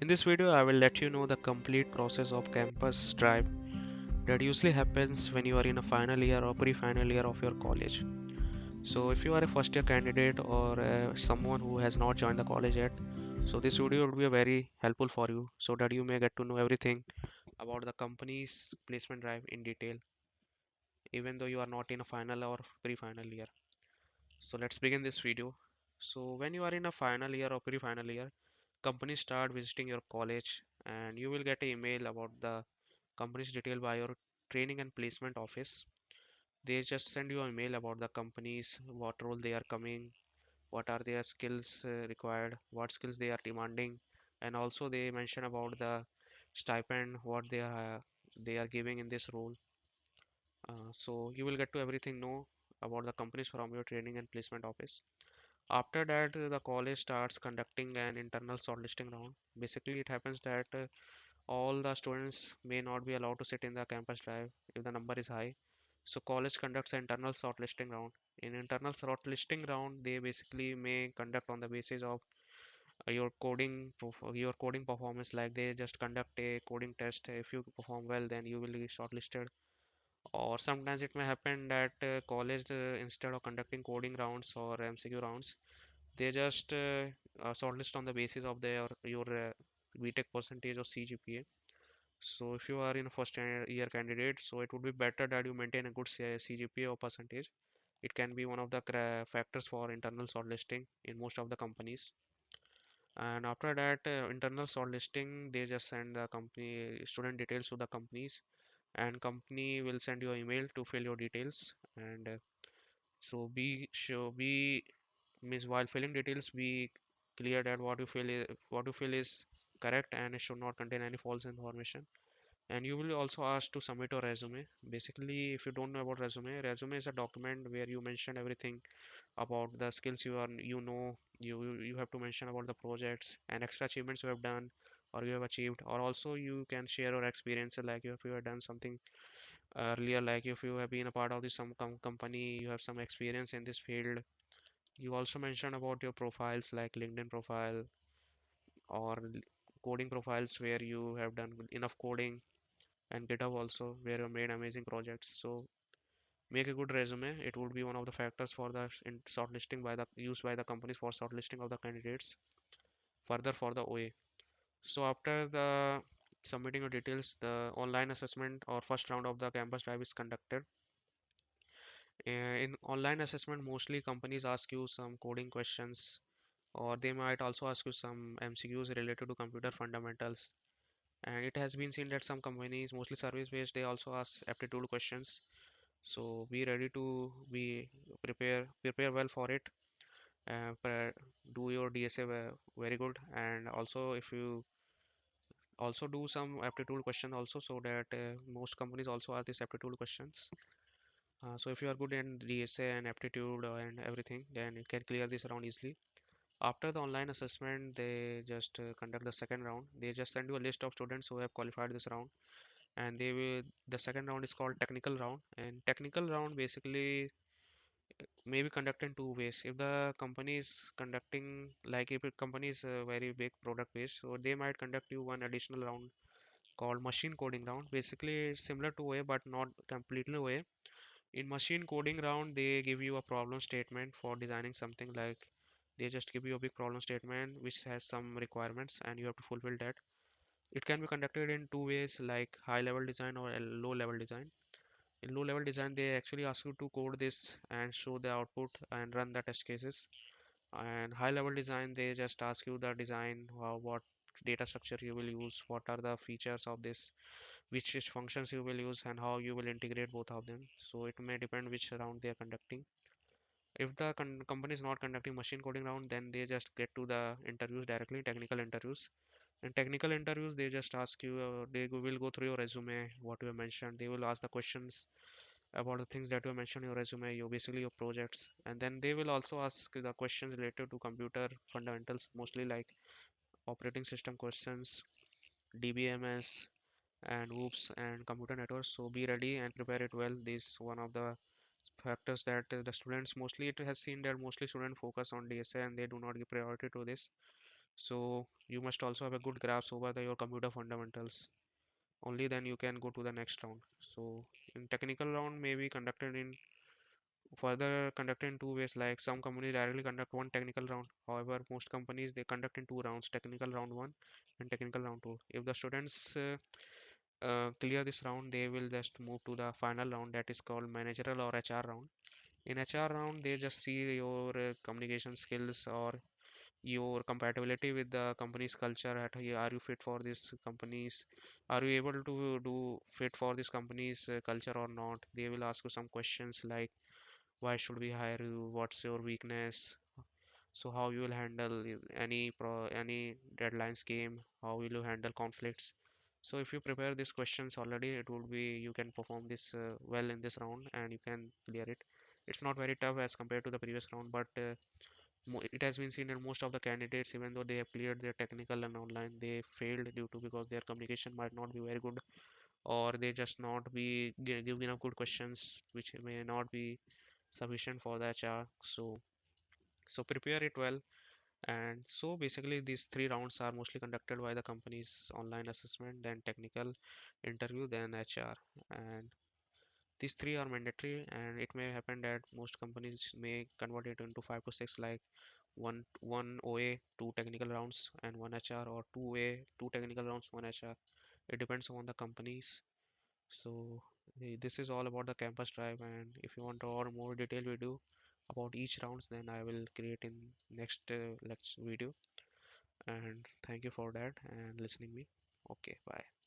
In this video, I will let you know the complete process of campus drive that usually happens when you are in a final year or pre-final year of your college. So if you are a first year candidate or someone who has not joined the college yet, so this video will be very helpful for you so that you may get to know everything about the company's placement drive in detail, even though you are not in a final or pre-final year. So let's begin this video. So when you are in a final year or pre-final year, companies start visiting your college and you will get an email about the company's detail by your training and placement office. They just send you an email about the companies, what role they are coming, what are their skills required, what skills they are demanding, and also they mention about the stipend, what they are giving in this role. So you will get to everything know about the companies from your training and placement office. After that, the college starts conducting an internal shortlisting round. Basically, it happens that all the students may not be allowed to sit in the campus drive if the number is high. So college conducts an internal shortlisting round. In internal shortlisting round, they basically may conduct on the basis of your coding performance. Like they just conduct a coding test. If you perform well, then you will be shortlisted. Or sometimes it may happen that college instead of conducting coding rounds or MCQ rounds, they just shortlist on the basis of your BTech percentage or CGPA. So if you are in a first year candidate, so it would be better that you maintain a good CGPA or percentage. It can be one of the factors for internal shortlisting in most of the companies. And after that internal shortlisting, they just send the company student details to the companies, and company will send you an email to fill your details. And so be means while filling details, be clear that what you fill is correct and it should not contain any false information. And you will also asked to submit your resume. Basically, if you don't know about resume is a document where you mention everything about the skills you have to mention about the projects and extra achievements you have done or you have achieved, or also you can share your experience, like if you have done something earlier, like if you have been a part of this some company, you have some experience in this field. You also mention about your profiles like LinkedIn profile or coding profiles where you have done enough coding, and GitHub also where you made amazing projects. So make a good resume. It would be one of the factors for the shortlisting by the used by the companies for shortlisting of the candidates further for the OA. So after the submitting your details, the online assessment or first round of the campus drive is conducted. In online assessment, mostly companies ask you some coding questions, or they might also ask you some MCQs related to computer fundamentals. And it has been seen that some companies, mostly service based, they also ask aptitude questions. So be ready to be prepare well for it. Do your DSA very good, and also if you also do some aptitude question also, so that most companies also ask these aptitude questions. So if you are good in DSA and aptitude and everything, then you can clear this round easily. After the online assessment, they just conduct the second round. They just send you a list of students who have qualified this round, and the second round is called technical round. And technical round basically may be conducted in two ways. If the company is conducting, like if a company is a very big product base, so they might conduct you one additional round called machine coding round. Basically it's similar to OA but not completely OA. In machine coding round, they give you a problem statement for designing something. Like they just give you a big problem statement which has some requirements and you have to fulfill that. It can be conducted in two ways, like high level design or a low level design. In low level design, they actually ask you to code this and show the output and run the test cases. And high level design, they just ask you the design, what data structure you will use, what are the features of this, which functions you will use, and how you will integrate both of them. So it may depend which round they are conducting. If the company is not conducting machine coding round, then they just get to the interviews directly, technical interviews. In technical interviews, they just ask you, will go through your resume, what you have mentioned. They will ask the questions about the things that you mentioned in your resume, basically your projects, and then they will also ask the questions related to computer fundamentals, mostly like operating system questions, DBMS, and OOPS and computer networks. So be ready and prepare it well. This one of the factors that the students, mostly it has seen that mostly students focus on DSA and they do not give priority to this. So you must also have a good grasp over your computer fundamentals. Only then you can go to the next round. So in technical round may be conducted in further conducted in two ways, like some companies directly conduct one technical round. However, most companies they conduct in two rounds, technical round one and technical round two. If the students clear this round, they will just move to the final round, that is called managerial or HR round. In HR round, they just see your communication skills or your compatibility with the company's culture. Are you fit for this company's, are you able to do fit for this company's culture or not. They will ask you some questions like why should we hire you, what's your weakness, so how you will handle any deadlines came, how will you handle conflicts. So if you prepare these questions already, it would be you can perform this well in this round and you can clear it. It's not very tough as compared to the previous round, but it has been seen that most of the candidates, even though they have cleared their technical and online, they failed due to because their communication might not be very good, or they just not be give enough good questions which may not be sufficient for the HR. So prepare it well. And so basically these three rounds are mostly conducted by the company's online assessment, then technical interview, then HR. And these three are mandatory, and it may happen that most companies may convert it into five to six, like one OA, two technical rounds, and one HR, or two OA, two technical rounds, one HR. It depends on the companies. So this is all about the campus drive, and if you want or more detailed video about each rounds, then I will create in next lecture video. And thank you for that and listening me. Okay, bye.